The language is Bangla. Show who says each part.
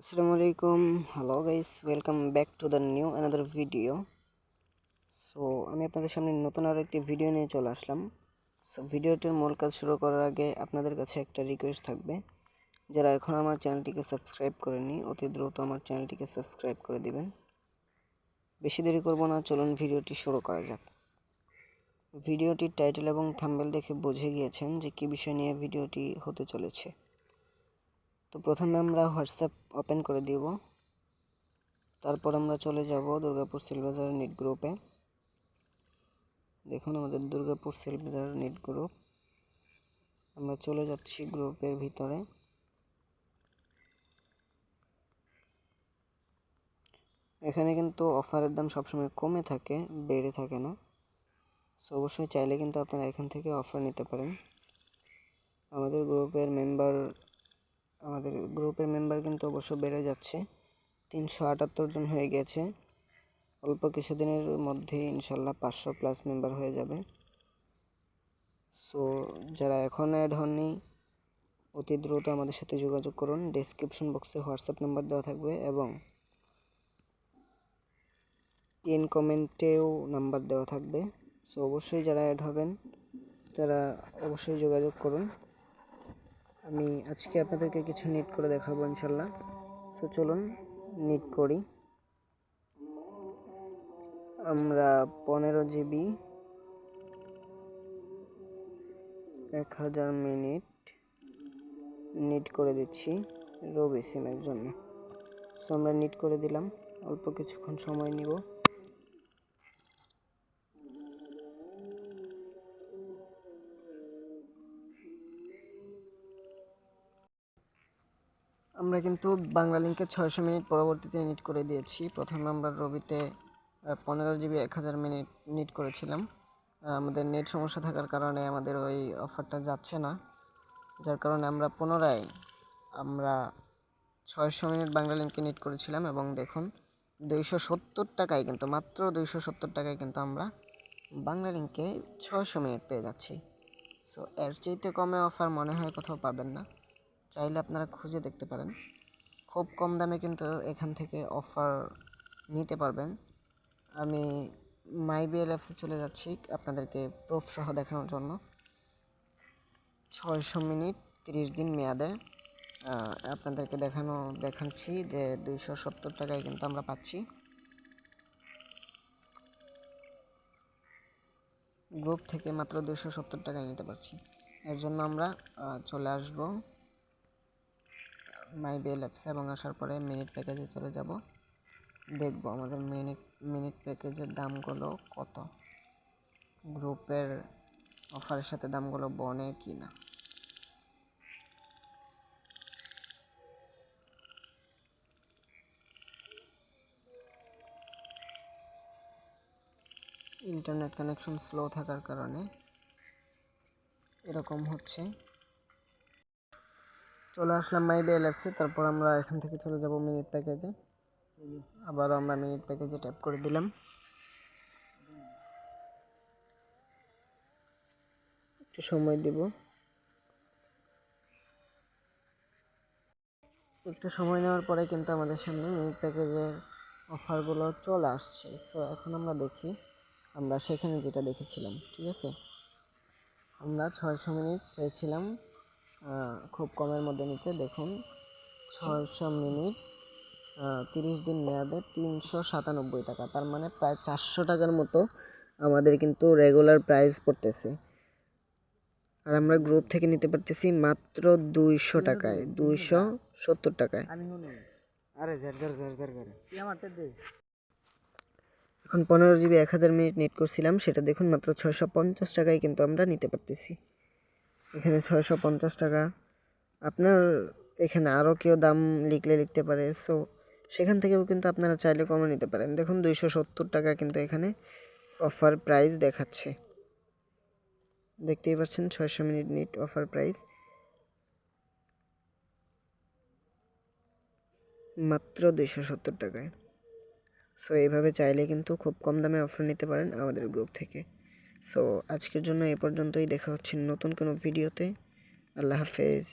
Speaker 1: Assalamualaikum, hello guys, welcome back to the new another video. So আমি আপনাদের সামনে নতুন আরও একটি ভিডিও নিয়ে চলে আসলাম। সো ভিডিওটির মূল কাজ শুরু করার আগে আপনাদের কাছে একটা রিকোয়েস্ট থাকবে, যারা এখন আমার চ্যানেলটিকে সাবস্ক্রাইব করেনি অতি দ্রুত আমার চ্যানেলটিকে সাবস্ক্রাইব করে দিবেন। বেশি দেরি করব না, চলুন ভিডিওটি শুরু করা যাক। ভিডিওটির টাইটেল এবং থাম্বনেল দেখে বুঝে গিয়েছেন যে কী বিষয় নিয়ে ভিডিওটি হতে চলেছে। তো প্রথমে আমরা হোয়াটসঅ্যাপ ওপেন করে দিব, তারপর আমরা চলে যাব দুর্গাপুর সেলবাজার নিট গ্রুপে। দেখুন আমাদের দুর্গাপুর সেলবাজার নিট গ্রুপ, আমরা চলে যাচ্ছি গ্রুপের ভিতরে। এখানে কিন্তু অফারের দাম সবসময় কমে থাকে, বেড়ে থাকে না। সো অবশ্যই চাইলে কিন্তু আপনারা এখান থেকে অফার নিতে পারেন। আমাদের গ্রুপের মেম্বার কিন্তু অবশ্য বেড়ে যাচ্ছে, 378 জন হয়ে গেছে। অল্প কিছুদিনের মধ্যে ইনশাল্লাহ 500+ মেম্বার হয়ে যাবে। সো যারা এখন অ্যাড হননি অতি দ্রুত আমাদের সাথে যোগাযোগ করুন। ডেসক্রিপশন বক্সে হোয়াটসঅ্যাপ নাম্বার দেওয়া থাকবে এবং পিন কমেন্টেও নাম্বার দেওয়া থাকবে। সো অবশ্যই যারা অ্যাড হবেন তারা অবশ্যই যোগাযোগ করুন। আমি আজকে আপনাদেরকে কিছু নিট করে দেখাবো ইনশাল্লাহ। সো চলুন নিট করি। আমরা 15 GB 1000 মিনিট নিট করে দিচ্ছি রবি সিমের জন্য। সো আমরা নিট করে দিলাম, অল্প কিছুক্ষণ সময় নিব। আমরা কিন্তু বাংলা লিঙ্কে 600 মিনিট পরবর্তীতে নিট করে দিয়েছি। প্রথমে আমরা রবিতে 15 GB 1000 মিনিট নিট করেছিলাম। আমাদের নেট সমস্যা থাকার কারণে আমাদের ওই অফারটা যাচ্ছে না, যার কারণে আমরা পুনরায় 600 মিনিট বাংলা লিঙ্কে নিট করেছিলাম এবং দেখুন 270 টাকায়, কিন্তু মাত্র 270 টাকায় কিন্তু আমরা বাংলা লিঙ্কে 600 মিনিট পেয়ে যাচ্ছি। সো এর চাইতে কমে অফার মনে হয় কোথাও পাবেন না, চাইলে আপনারা খুঁজে দেখতে পারেন। খুব কম দামে কিন্তু এখান থেকে অফার নিতে পারবেন। আমি মাইবিএল অ্যাপসে চলে যাচ্ছি আপনাদেরকে প্রুফ সহ দেখানোর জন্য। 600 মিনিট 30 দিন মেয়াদে আপনাদেরকে দেখাচ্ছি যে 270 টাকায় কিন্তু আমরা পাচ্ছি। গ্রুপ থেকে মাত্র 270 টাকায় নিতে পারছি। এর জন্য আমরা চলে আসব মাইবিএল অ্যাপসে এবং আসার পরে মিনিট প্যাকেজে চলে যাব। দেখব আমাদের মিনিট প্যাকেজের দামগুলো কত, গ্রুপের অফারের সাথে দামগুলো বনে কি না। ইন্টারনেট কানেকশন স্লো থাকার কারণে এরকম হচ্ছে। চলে আসলাম মাইবিএল অ্যাপসে, তারপর আমরা এখান থেকে চলে যাব মিনিট প্যাকেজে। আবারও আমরা মিনিট প্যাকেজে ট্যাপ করে দিলাম। একটু সময় দেব, একটু সময় নেওয়ার পরে কিন্তু আমাদের সামনে মিনিট প্যাকেজের অফারগুলো চলে আসছে। সো এখন আমরা দেখি, আমরা সেখানে যেটা দেখেছিলাম, ঠিক আছে, আমরা 600 মিনিট চাইছিলাম খুব কমের মধ্যে নিতে। দেখুন 600 মিনিট 30 দিন মেয়াদে 397 টাকা, তার মানে প্রায় 400 টাকার মতো আমাদের কিন্তু রেগুলার প্রাইস পড়তেছে। আর আমরা গ্রুপ থেকে নিতে পারতেছি মাত্র 200 টাকায়, 270 টাকায়। এখন 15 GB 1000 মিনিট নেট করছিলাম, সেটা দেখুন মাত্র 650 টাকায় কিন্তু আমরা নিতে পারতেছি। এখানে 650 টাকা, আপনার এখানে আরও কেউ দাম লিখতে পারে। সো সেখান থেকেও কিন্তু আপনারা চাইলে কমে নিতে পারেন। দেখুন 270 টাকা কিন্তু এখানে অফার প্রাইস দেখাচ্ছে, দেখতেই পাচ্ছেন 600 মিনিট নেট অফার প্রাইস মাত্র 270 টাকায়। সো এইভাবে চাইলে কিন্তু খুব কম দামে অফার নিতে পারেন আমাদের গ্রুপ থেকে। সো আজকের জন্য এ পর্যন্তই, দেখা হচ্ছে নতুন কোনো ভিডিওতে। আল্লাহ হাফেজ।